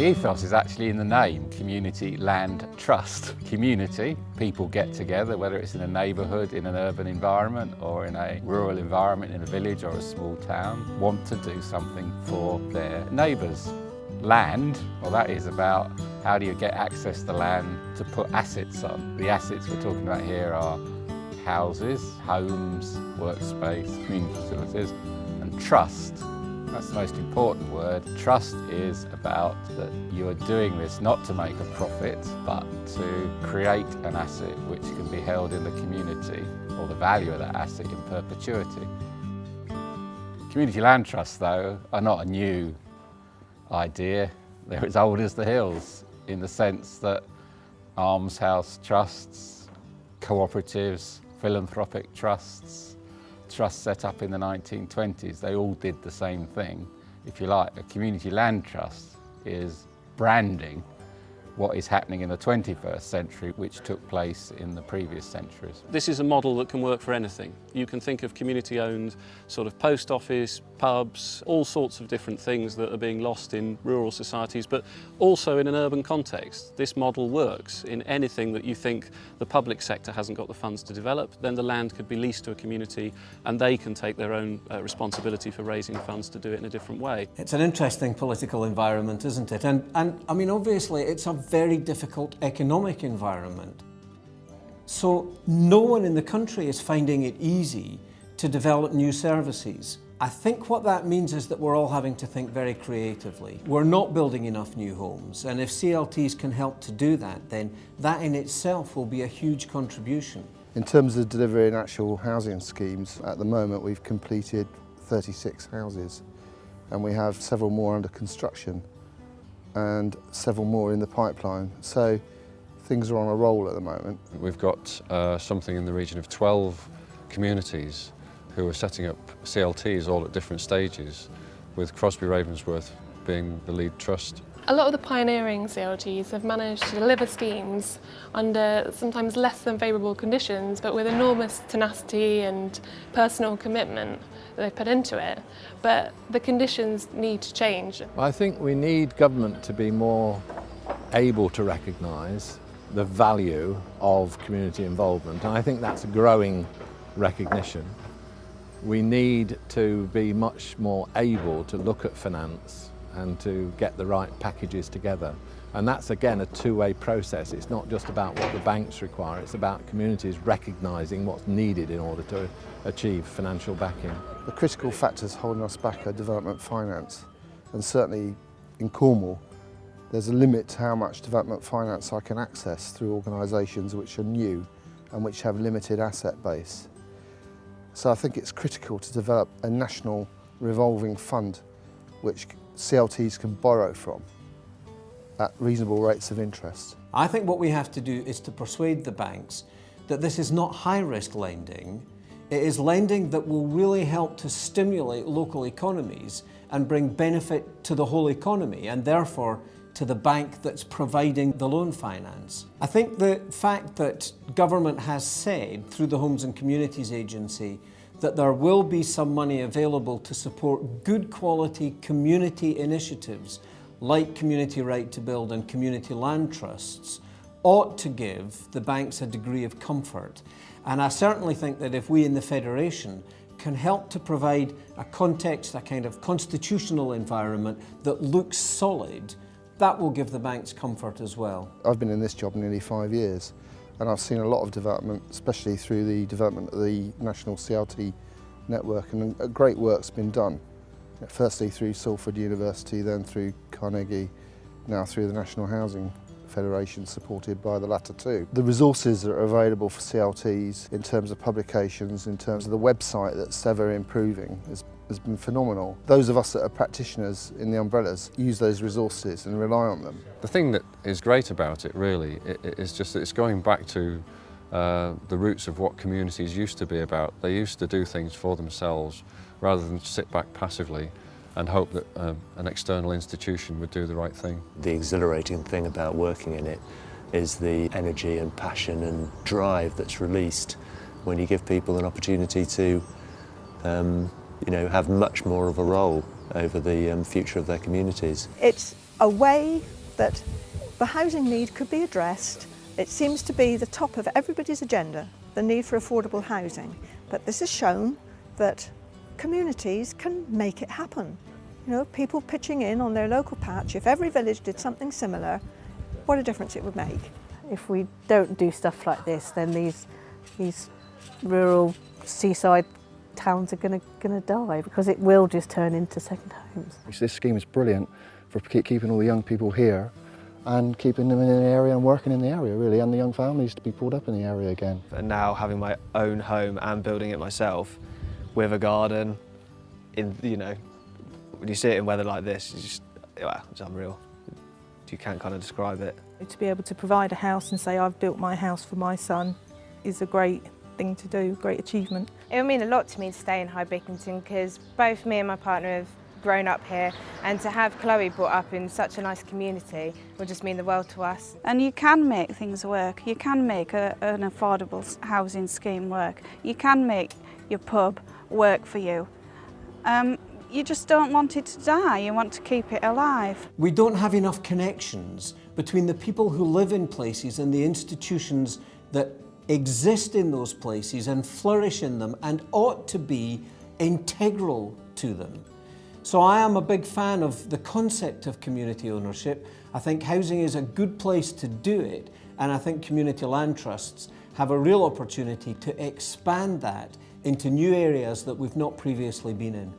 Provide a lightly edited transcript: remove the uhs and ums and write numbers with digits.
The ethos is actually in the name, Community Land Trust. Community, people get together, whether it's in a neighbourhood, in an urban environment, or in a rural environment, in a village or a small town, want to do something for their neighbours. Land, well, that is about how do you get access to land to put assets on. The assets we're talking about here are houses, homes, workspace, community facilities, and trust. That's the most important word. Trust is about that you are doing this not to make a profit, but to create an asset which can be held in the community, or the value of that asset in perpetuity. Community land trusts, though, are not a new idea. They're as old as the hills, in the sense that almshouse trusts, cooperatives, philanthropic trusts, trusts set up in the 1920s, they all did the same thing. If you like, a community land trust is branding what is happening in the 21st century, which took place in the previous centuries. This is a model that can work for anything. You can think of community-owned sort of post office, pubs, all sorts of different things that are being lost in rural societies, but also in an urban context. This model works in anything that you think the public sector hasn't got the funds to develop. Then the land could be leased to a community and they can take their own responsibility for raising funds to do it in a different way. It's an interesting political environment, isn't it? And I mean, obviously it's a very difficult economic environment. So no one in the country is finding it easy to develop new services. I think what that means is that we're all having to think very creatively. We're not building enough new homes, and if CLTs can help to do that, then that in itself will be a huge contribution. In terms of delivering actual housing schemes, at the moment we've completed 36 houses, and we have several more under construction and several more in the pipeline. So things are on a roll at the moment. We've got something in the region of 12 communities who are setting up CLTs all at different stages, with Crosby Ravensworth being the lead trust. A lot of the pioneering CLTs have managed to deliver schemes under sometimes less than favourable conditions, but with enormous tenacity and personal commitment that they've put into it. But the conditions need to change. I think we need government to be more able to recognise the value of community involvement, and I think that's a growing recognition. We need to be much more able to look at finance and to get the right packages together. And that's again a two-way process. It's not just about what the banks require, it's about communities recognising what's needed in order to achieve financial backing. The critical factors holding us back are development finance, and certainly in Cornwall there's a limit to how much development finance I can access through organisations which are new and which have limited asset base. So I think it's critical to develop a national revolving fund which CLTs can borrow from at reasonable rates of interest. I think what we have to do is to persuade the banks that this is not high-risk lending. It is lending that will really help to stimulate local economies and bring benefit to the whole economy, and therefore to the bank that's providing the loan finance. I think the fact that government has said through the Homes and Communities Agency that there will be some money available to support good quality community initiatives like Community Right to Build and community land trusts ought to give the banks a degree of comfort. And I certainly think that if we in the Federation can help to provide a context, a kind of constitutional environment that looks solid, that will give the banks comfort as well. I've been in this job nearly 5 years, and I've seen a lot of development, especially through the development of the National CLT network, and great work's been done. Firstly through Salford University, then through Carnegie, now through the National Housing Federation, supported by the latter two. The resources that are available for CLTs in terms of publications, in terms of the website that's ever improving, has been phenomenal. Those of us that are practitioners in the umbrellas use those resources and rely on them. The thing that is great about it really is just that it's going back to the roots of what communities used to be about. They used to do things for themselves rather than sit back passively and hope that an external institution would do the right thing. The exhilarating thing about working in it is the energy and passion and drive that's released when you give people an opportunity to have much more of a role over the future of their communities. It's a way that the housing need could be addressed. It seems to be the top of everybody's agenda, the need for affordable housing. But this has shown that communities can make it happen. You know, people pitching in on their local patch, if every village did something similar, what a difference it would make. If we don't do stuff like this, then these rural seaside towns are going to die, because it will just turn into second homes. This scheme is brilliant for keeping all the young people here and keeping them in the area and working in the area, really, and the young families to be brought up in the area again. And now having my own home and building it myself with a garden, when you see it in weather like this, it's unreal. You can't kind of describe it. To be able to provide a house and say, I've built my house for my son, is a great thing to do, great achievement. It would mean a lot to me to stay in High Bickenton, because both me and my partner have grown up here, and to have Chloe brought up in such a nice community will just mean the world to us. And you can make things work. You can make an affordable housing scheme work. You can make your pub work for you. You just don't want it to die, you want to keep it alive. We don't have enough connections between the people who live in places and the institutions that exist in those places and flourish in them and ought to be integral to them. So I am a big fan of the concept of community ownership. I think housing is a good place to do it, and I think community land trusts have a real opportunity to expand that into new areas that we've not previously been in.